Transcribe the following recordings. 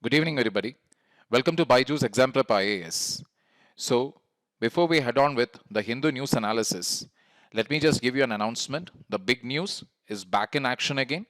Good evening, everybody. Welcome to Byjus Exam Prep IAS. So, before we head on with the Hindu news analysis, let me just give you an announcement. The big news is back in action again.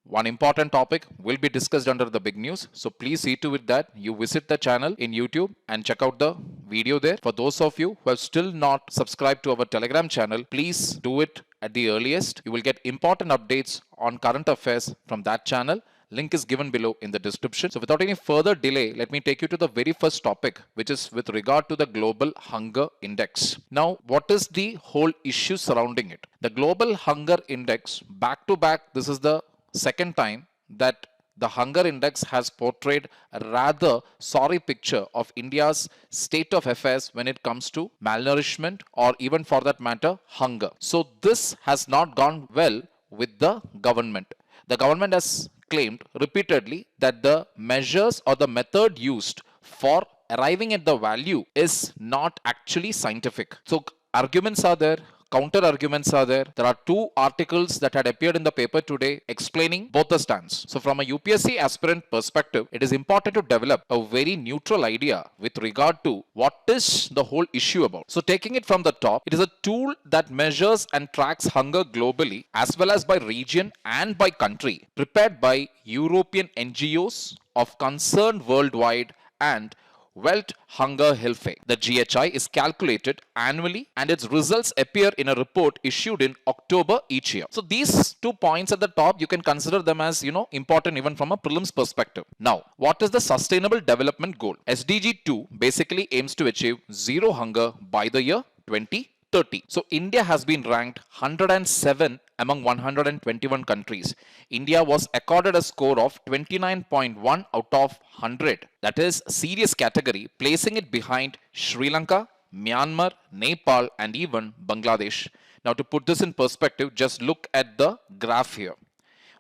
One important topic will be discussed under the big news. So please see to it that you visit the channel in YouTube and check out the video there. For those of you who have still not subscribed to our Telegram channel, please do it at the earliest. You will get important updates on current affairs from that channel. Link is given below in the description. So without any further delay, let me take you to the very first topic, which is with regard to the Global Hunger Index. Now, what is the whole issue surrounding it? The Global Hunger Index, back to back, this is the second time that the Hunger Index has portrayed a rather sorry picture of India's state of affairs when it comes to malnourishment or even for that matter, hunger. So this has not gone well with the government. The government has claimed repeatedly that the measures or the method used for arriving at the value is not actually scientific. So arguments are there. Counter arguments are there. There are two articles that had appeared in the paper today explaining both the stands. So from a UPSC aspirant perspective, it is important to develop a very neutral idea with regard to what is the whole issue about. So taking it from the top, it is a tool that measures and tracks hunger globally as well as by region and by country, prepared by European NGOs of concern worldwide and World Hunger Health. The GHI is calculated annually and its results appear in a report issued in October each year. So these 2 points at the top, you can consider them as, important even from a prelims perspective. Now, what is the Sustainable Development Goal? SDG 2 basically aims to achieve zero hunger by the year 2030. So India has been ranked 107 among 121 countries. India was accorded a score of 29.1 out of 100. That is serious category, placing it behind Sri Lanka, Myanmar, Nepal and even Bangladesh. Now to put this in perspective, just look at the graph here.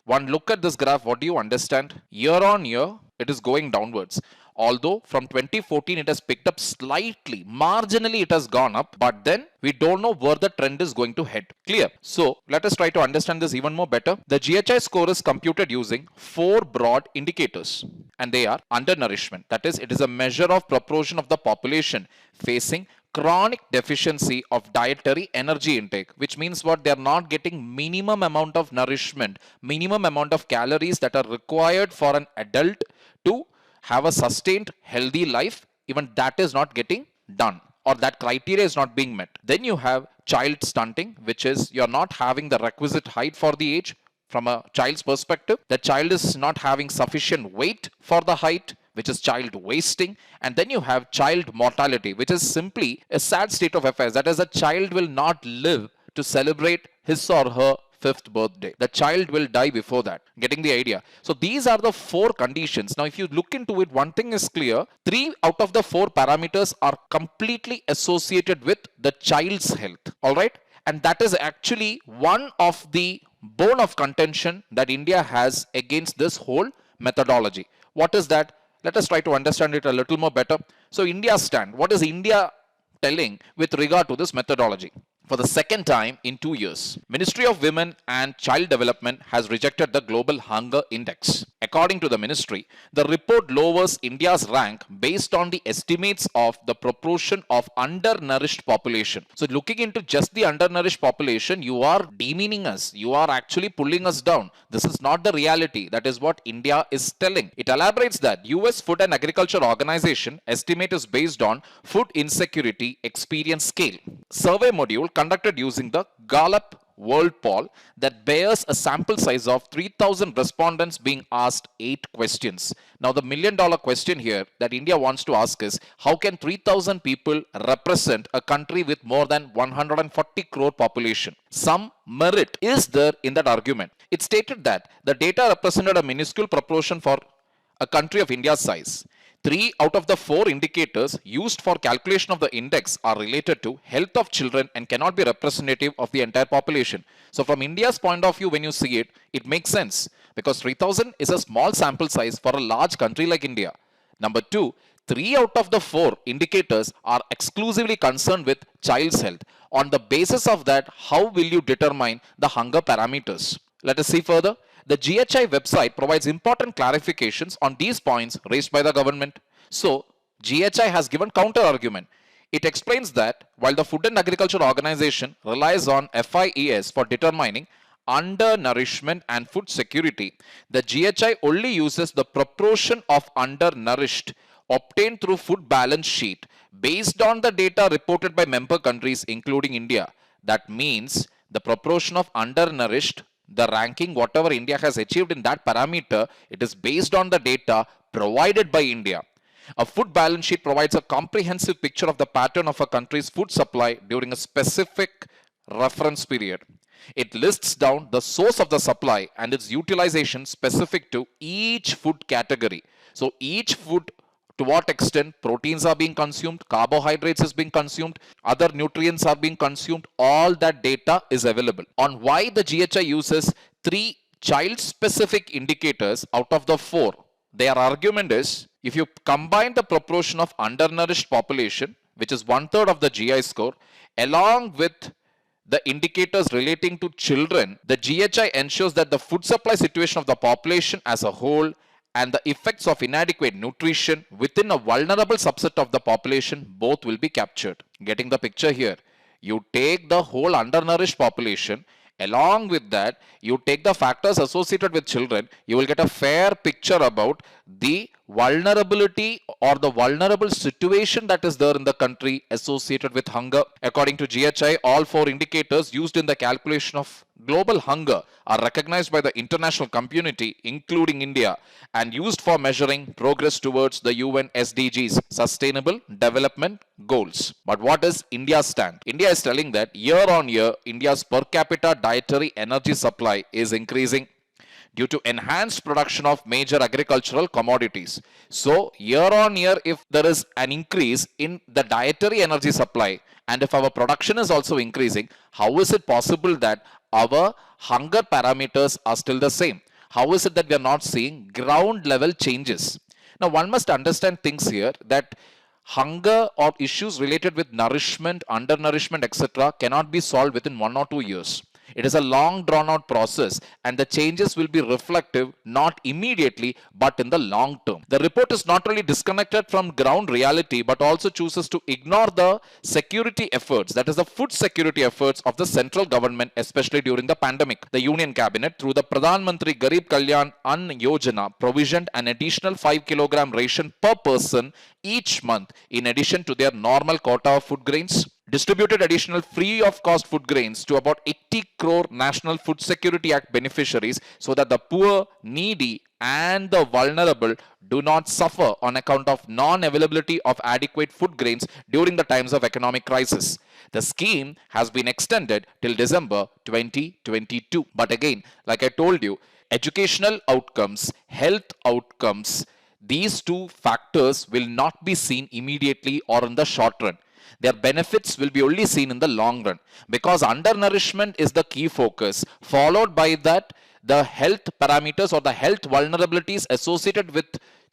One look at this graph, what do you understand? Year on year, it is going downwards. Although from 2014 it has picked up slightly, marginally it has gone up, but then we don't know where the trend is going to head. Clear? So let us try to understand this even more better. The GHI score is computed using 4 broad indicators and they are undernourishment. That is, it is a measure of proportion of the population facing chronic deficiency of dietary energy intake, which means what? They are not getting minimum amount of nourishment, minimum amount of calories that are required for an adult to have a sustained healthy life. Even that is not getting done, or that criteria is not being met. Then you have child stunting, which is you're not having the requisite height for the age. From a child's perspective, the child is not having sufficient weight for the height, which is child wasting. And then you have child mortality, which is simply a sad state of affairs. That is, a child will not live to celebrate his or her 5th birthday. The child will die before that. Getting the idea? So these are the 4 conditions. Now if you look into it, one thing is clear. 3 out of the 4 parameters are completely associated with the child's health. Alright? And that is actually one of the bone of contention that India has against this whole methodology. What is that? Let us try to understand it a little more better. So India's stand. What is India telling with regard to this methodology? For the second time in 2 years, Ministry of Women and Child Development has rejected the Global Hunger Index. According to the ministry, the report lowers India's rank based on the estimates of the proportion of undernourished population. So looking into just the undernourished population, you are demeaning us. You are actually pulling us down. This is not the reality. That is what India is telling. It elaborates that US Food and Agriculture Organization estimate is based on food insecurity experience scale. Survey module conducted using the Gallup World Poll that bears a sample size of 3,000 respondents being asked 8 questions. Now the $1 million question here that India wants to ask is, how can 3,000 people represent a country with more than 140 crore population? Some merit is there in that argument. It stated that the data represented a minuscule proportion for a country of India's size. 3 out of the 4 indicators used for calculation of the index are related to health of children and cannot be representative of the entire population. So from India's point of view, when you see it, it makes sense because 3,000 is a small sample size for a large country like India. Number 2, 3 out of the 4 indicators are exclusively concerned with child's health. On the basis of that, how will you determine the hunger parameters? Let us see further. the GHI website provides important clarifications on these points raised by the government. So, GHI has given counter argument. It explains that while the Food and Agriculture Organization relies on FIES for determining undernourishment and food security, the GHI only uses the proportion of undernourished obtained through food balance sheet based on the data reported by member countries including India. That means the proportion of undernourished, the ranking whatever India has achieved in that parameter, it is based on the data provided by India. A food balance sheet provides a comprehensive picture of the pattern of a country's food supply during a specific reference period. It lists down the source of the supply and its utilization specific to each food category. So each food, to what extent proteins are being consumed, carbohydrates is being consumed, other nutrients are being consumed, all that data is available. On why the GHI uses 3 child-specific indicators out of the 4, their argument is, if you combine the proportion of undernourished population, which is 1/3 of the GI score, along with the indicators relating to children, the GHI ensures that the food supply situation of the population as a whole and the effects of inadequate nutrition within a vulnerable subset of the population both will be captured. Getting the picture here? You take the whole undernourished population, along with that, you take the factors associated with children, you will get a fair picture about the vulnerability or the vulnerable situation that is there in the country associated with hunger. According to GHI, all 4 indicators used in the calculation of global hunger are recognized by the international community, including India, and used for measuring progress towards the UN SDGs, Sustainable Development Goals. But what is India's stand? India is telling that year on year, India's per capita dietary energy supply is increasing due to enhanced production of major agricultural commodities. So, year on year, if there is an increase in the dietary energy supply, and if our production is also increasing, how is it possible that our hunger parameters are still the same? How is it that we are not seeing ground level changes? Now, one must understand things here that hunger or issues related with nourishment, undernourishment, etc. cannot be solved within 1 or 2 years. It is a long drawn out process and the changes will be reflective not immediately but in the long term. The report is not only disconnected from ground reality but also chooses to ignore the security efforts, that is the food security efforts of the central government, especially during the pandemic. The Union Cabinet through the Pradhan Mantri Garib Kalyan Ann Yojana provisioned an additional 5 kg ration per person each month in addition to their normal quota of food grains, distributed additional free of cost food grains to about 80 crore National Food Security Act beneficiaries so that the poor, needy and the vulnerable do not suffer on account of non-availability of adequate food grains during the times of economic crisis. The scheme has been extended till December 2022. But again, like I told you, educational outcomes, health outcomes, these 2 factors will not be seen immediately or in the short run. Their benefits will be only seen in the long run because undernourishment is the key focus, followed by that the health parameters or the health vulnerabilities associated with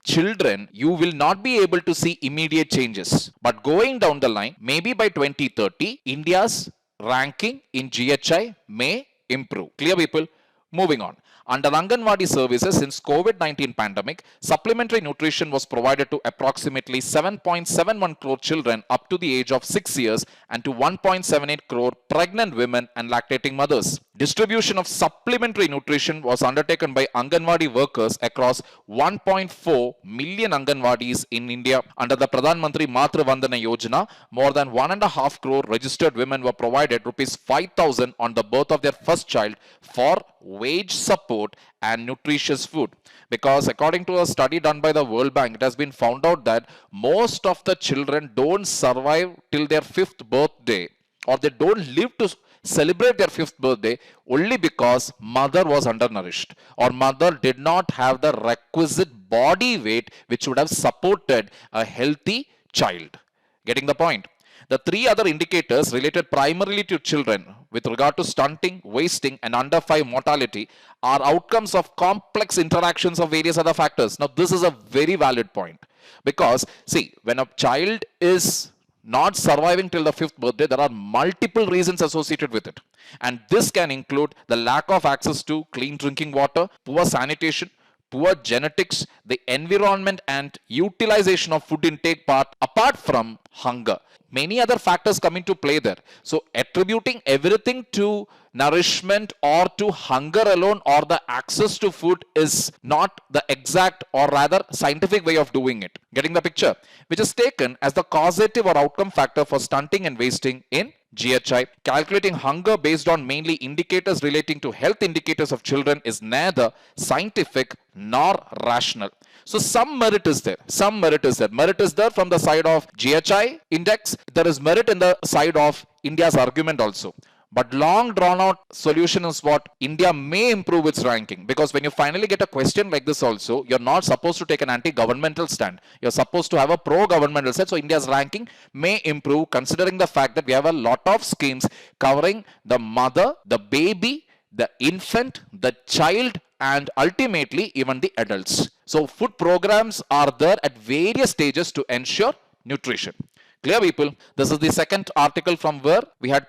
children. You will not be able to see immediate changes. But going down the line, maybe by 2030, India's ranking in GHI may improve. Clear, people? Moving on. Under Anganwadi services, since COVID-19 pandemic, supplementary nutrition was provided to approximately 7.71 crore children up to the age of 6 years and to 1.78 crore pregnant women and lactating mothers. Distribution of supplementary nutrition was undertaken by Anganwadi workers across 1.4 million Anganwadis in India. Under the Pradhan Mantri Matru Vandana Yojana, more than 1.5 crore registered women were provided rupees 5,000 on the birth of their first child for wage support and nutritious food. Because according to a study done by the World Bank, it has been found out that most of the children don't survive till their 5th birthday, or they don't live to celebrate their 5th birthday only because mother was undernourished or mother did not have the requisite body weight which would have supported a healthy child. Getting the point? The 3 other indicators related primarily to children with regard to stunting, wasting and under 5 mortality are outcomes of complex interactions of various other factors. Now this is a very valid point because see, when a child is not surviving till the 5th birthday, there are multiple reasons associated with it. And this can include the lack of access to clean drinking water, poor sanitation, poor genetics, the environment and utilization of food intake part apart from hunger. Many other factors come into play there. So attributing everything to nourishment or to hunger alone or the access to food is not the exact or rather scientific way of doing it. Getting the picture? Which is taken as the causative or outcome factor for stunting and wasting in GHI. Calculating hunger based on mainly indicators relating to health indicators of children is neither scientific nor rational. So some merit is there. Some merit is there. Merit is there from the side of GHI index. There is merit in the side of India's argument also. But long drawn out solution is what India may improve its ranking, because when you finally get a question like this also, you're not supposed to take an anti-governmental stand. You're supposed to have a pro-governmental stand. So India's ranking may improve considering the fact that we have a lot of schemes covering the mother, the baby, the infant, the child, and ultimately even the adults. So food programs are there at various stages to ensure nutrition. Clear, people? This is the second article from where we had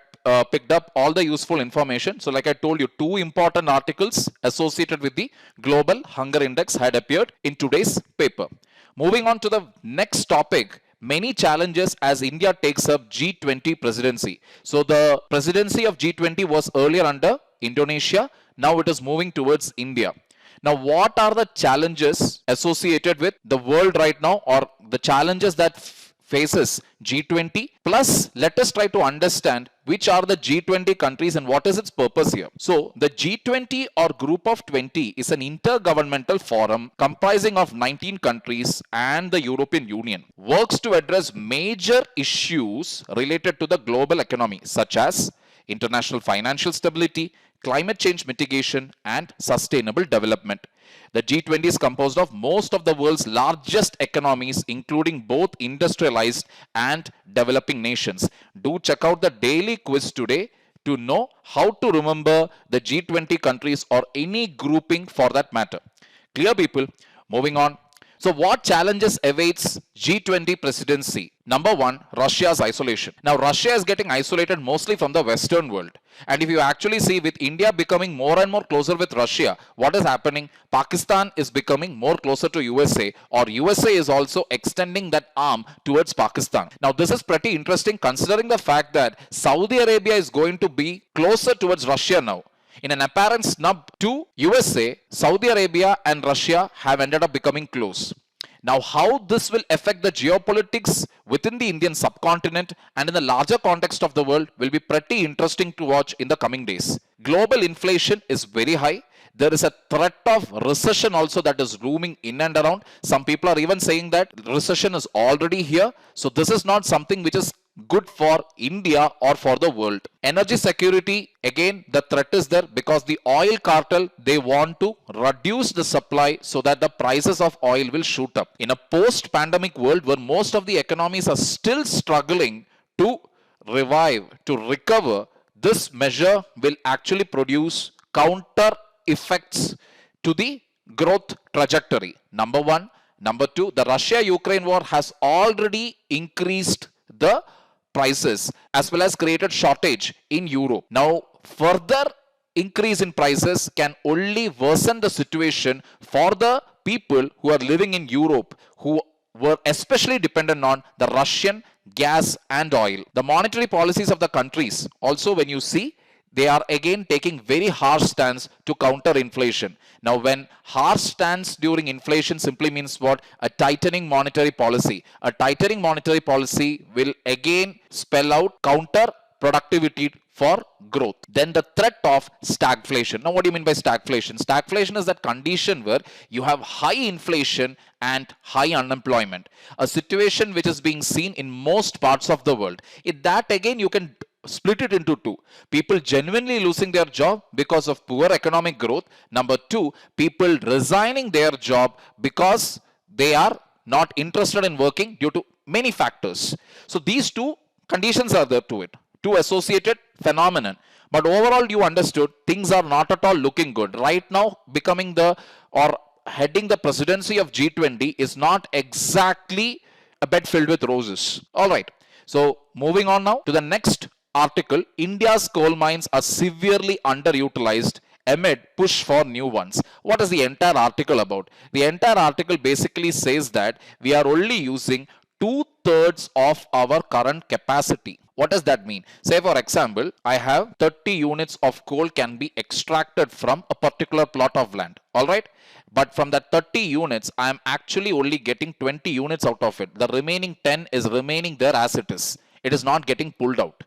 picked up all the useful information. So like I told you, 2 important articles associated with the Global Hunger Index had appeared in today's paper. Moving on to the next topic, many challenges as India takes up G20 presidency. So the presidency of G20 was earlier under Indonesia. Now it is moving towards India. Now, what are the challenges associated with the world right now, or the challenges that faces G20? Plus, let us try to understand which are the G20 countries and what is its purpose here. So, the G20 or Group of 20 is an intergovernmental forum comprising of 19 countries and the European Union. Works to address major issues related to the global economy, such as international financial stability, climate change mitigation, and sustainable development. The G20 is composed of most of the world's largest economies, including both industrialized and developing nations. Do check out the daily quiz today to know how to remember the G20 countries or any grouping for that matter. Clear, people? Moving on. So what challenges awaits G20 presidency? Number 1, Russia's isolation. Now Russia is getting isolated mostly from the Western world. And if you actually see, with India becoming more and more closer with Russia, what is happening? Pakistan is becoming more closer to USA, or USA is also extending that arm towards Pakistan. Now this is pretty interesting considering the fact that Saudi Arabia is going to be closer towards Russia now. In an apparent snub to USA, Saudi Arabia and Russia have ended up becoming close. Now, how this will affect the geopolitics within the Indian subcontinent and in the larger context of the world will be pretty interesting to watch in the coming days. Global inflation is very high. There is a threat of recession also that is looming in and around. Some people are even saying that recession is already here. So this is not something which is good for India or for the world. Energy security, again the threat is there because the oil cartel, they want to reduce the supply so that the prices of oil will shoot up. In a post-pandemic world where most of the economies are still struggling to revive, to recover, this measure will actually produce counter effects to the growth trajectory. Number 1. Number 2, the Russia-Ukraine war has already increased the prices as well as created shortage in Europe. Now, further increase in prices can only worsen the situation for the people who are living in Europe, who were especially dependent on the Russian gas and oil. The monetary policies of the countries also, when you see, they are again taking very harsh stance to counter inflation. Now, when harsh stance during inflation simply means what? A tightening monetary policy. A tightening monetary policy will again spell out counter productivity for growth. Then the threat of stagflation. Now, what do you mean by stagflation? Stagflation is that condition where you have high inflation and high unemployment. A situation which is being seen in most parts of the world. In that again, you can split it into 2. People genuinely losing their job because of poor economic growth. Number 2, people resigning their job because they are not interested in working due to many factors. So these 2 conditions are there to it, 2 associated phenomenon. But overall, you understood things are not at all looking good. Right now, becoming the or heading the presidency of G20 is not exactly a bed filled with roses. All right. So moving on now to the next article, India's coal mines are severely underutilized amid push for new ones. What is the entire article about? The entire article basically says that we are only using 2/3 of our current capacity. What does that mean? Say for example, I have 30 units of coal can be extracted from a particular plot of land. Alright? But from that 30 units, I am actually only getting 20 units out of it. The remaining 10 is remaining there as it is. It is not getting pulled out.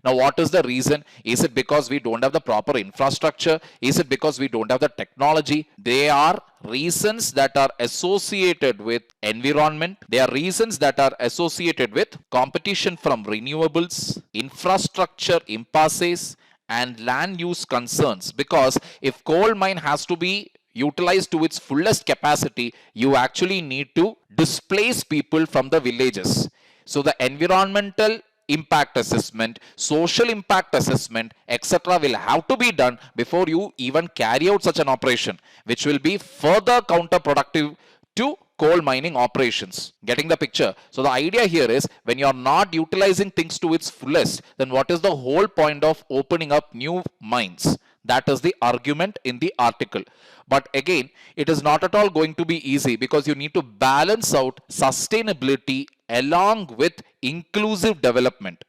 Now, what is the reason? Is it because we don't have the proper infrastructure? Is it because we don't have the technology? They are reasons that are associated with environment. They are reasons that are associated with competition from renewables, infrastructure impasses, and land use concerns. Because if coal mine has to be utilized to its fullest capacity, you actually need to displace people from the villages. So the environmental impact assessment, social impact assessment, etc. will have to be done before you even carry out such an operation, which will be further counterproductive to coal mining operations. Getting the picture? So the idea here is when you are not utilizing things to its fullest, then what is the whole point of opening up new mines? That is the argument in the article. But again, it is not at all going to be easy because you need to balance out sustainability along with inclusive development.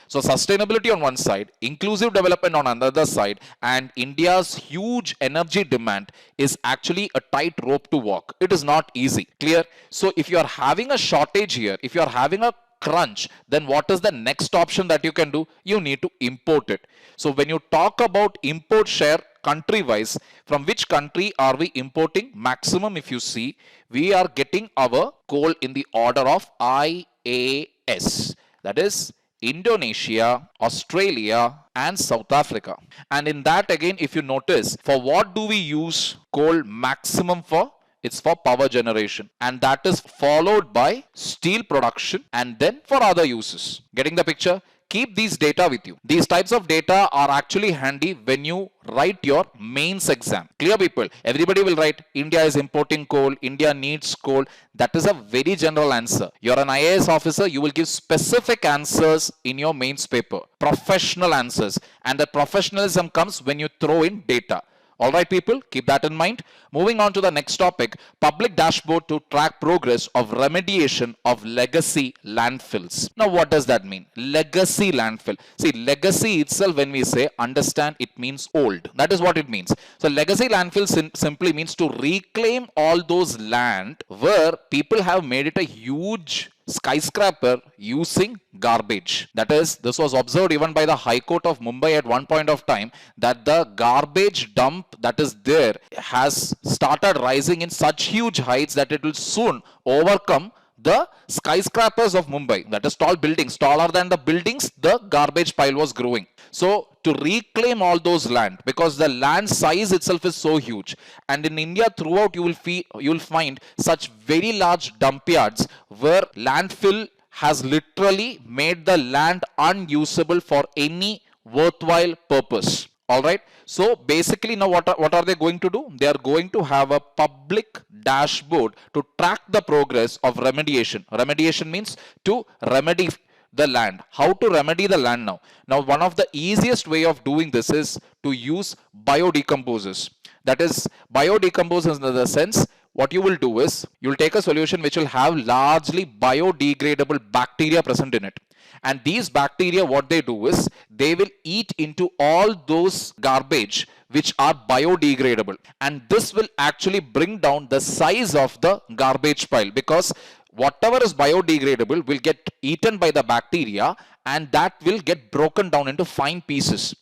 So sustainability on one side, inclusive development on another side, and India's huge energy demand is actually a tight rope to walk. It is not easy. Clear? So if you are having a shortage here, if you are having a crunch, then what is the next option that you can do? You need to import it. So when you talk about import share country wise, from which country are we importing maximum? If you see, we are getting our coal in the order of IAS, that is Indonesia, Australia, and South Africa. And in that again, if you notice, for what do we use coal maximum for? It's for power generation, and that is followed by steel production and then for other uses. Getting the picture? Keep these data with you. These types of data are actually handy when you write your mains exam. Clear, people? Everybody will write India is importing coal, India needs coal. That is a very general answer. You're an IAS officer, you will give specific answers in your mains paper, professional answers, and the professionalism comes when you throw in data. Alright people, keep that in mind. Moving on to the next topic, public dashboard to track progress of remediation of legacy landfills. Now what does that mean? Legacy landfill. See, legacy itself, when we say understand, it means old. That is what it means. So legacy landfill simply means to reclaim all those land where people have made it a huge skyscraper using garbage. That is, this was observed even by the High Court of Mumbai at one point of time, that the garbage dump that is there has started rising in such huge heights that it will soon overcome the skyscrapers of Mumbai. That is tall buildings, taller than the buildings, the garbage pile was growing. So to reclaim all those land, because the land size itself is so huge, and in India throughout you will find such very large dump yards where landfill has literally made the land unusable for any worthwhile purpose. Alright, so basically now what are they going to do? They are going to have a public dashboard to track the progress of remediation. Remediation means to remedy the land. How to remedy the land now? Now one of the easiest way of doing this is to use biodecomposers. That is, biodecomposers in the sense, what you will do is, you will take a solution which will have largely biodegradable bacteria present in it. And these bacteria, what they do is, they will eat into all those garbage which are biodegradable. And this will actually bring down the size of the garbage pile, because whatever is biodegradable will get eaten by the bacteria and that will get broken down into fine pieces.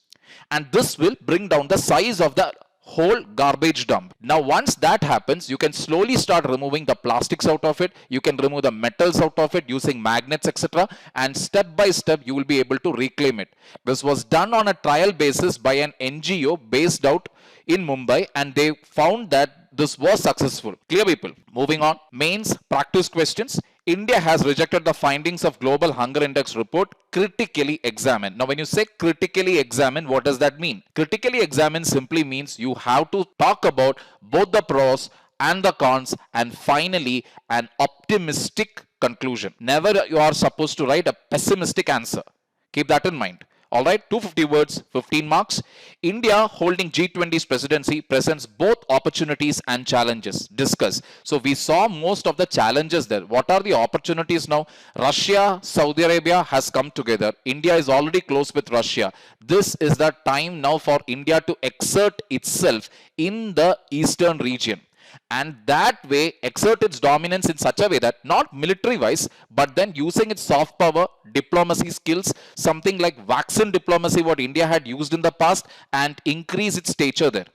And this will bring down the size of the whole garbage dump. Now once that happens, you can slowly start removing the plastics out of it, you can remove the metals out of it using magnets, etc. and step by step you will be able to reclaim it. This was done on a trial basis by an NGO based out in Mumbai, and they found that this was successful. Clear, people? Moving on, mains practice questions. India has rejected the findings of Global Hunger Index report, critically examine. Now when you say critically examine, what does that mean? Critically examine simply means you have to talk about both the pros and the cons, and finally an optimistic conclusion. Never you are supposed to write a pessimistic answer. Keep that in mind. All right, 250 words, 15 marks. India holding G20's presidency presents both opportunities and challenges. Discuss. So we saw most of the challenges there. What are the opportunities now? Russia, Saudi Arabia has come together. India is already close with Russia. This is the time now for India to exert itself in the eastern region, and that way exert its dominance in such a way that not military wise, but then using its soft power, diplomacy skills, something like vaccine diplomacy what India had used in the past, and increase its stature there.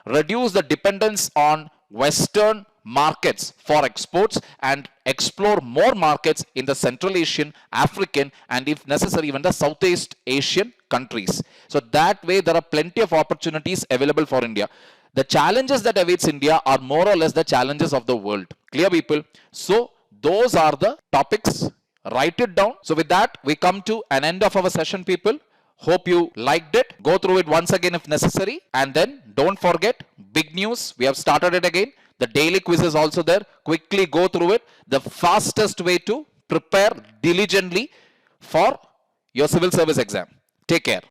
Reduce the dependence on Western markets for exports and explore more markets in the Central Asian, African, and if necessary even the Southeast Asian countries. So that way there are plenty of opportunities available for India. The challenges that awaits India are more or less the challenges of the world. Clear, people? So those are the topics. Write it down. So with that, we come to an end of our session, people. Hope you liked it. Go through it once again if necessary. And then don't forget, big news. We have started it again. The daily quiz is also there. Quickly go through it. The fastest way to prepare diligently for your civil service exam. Take care.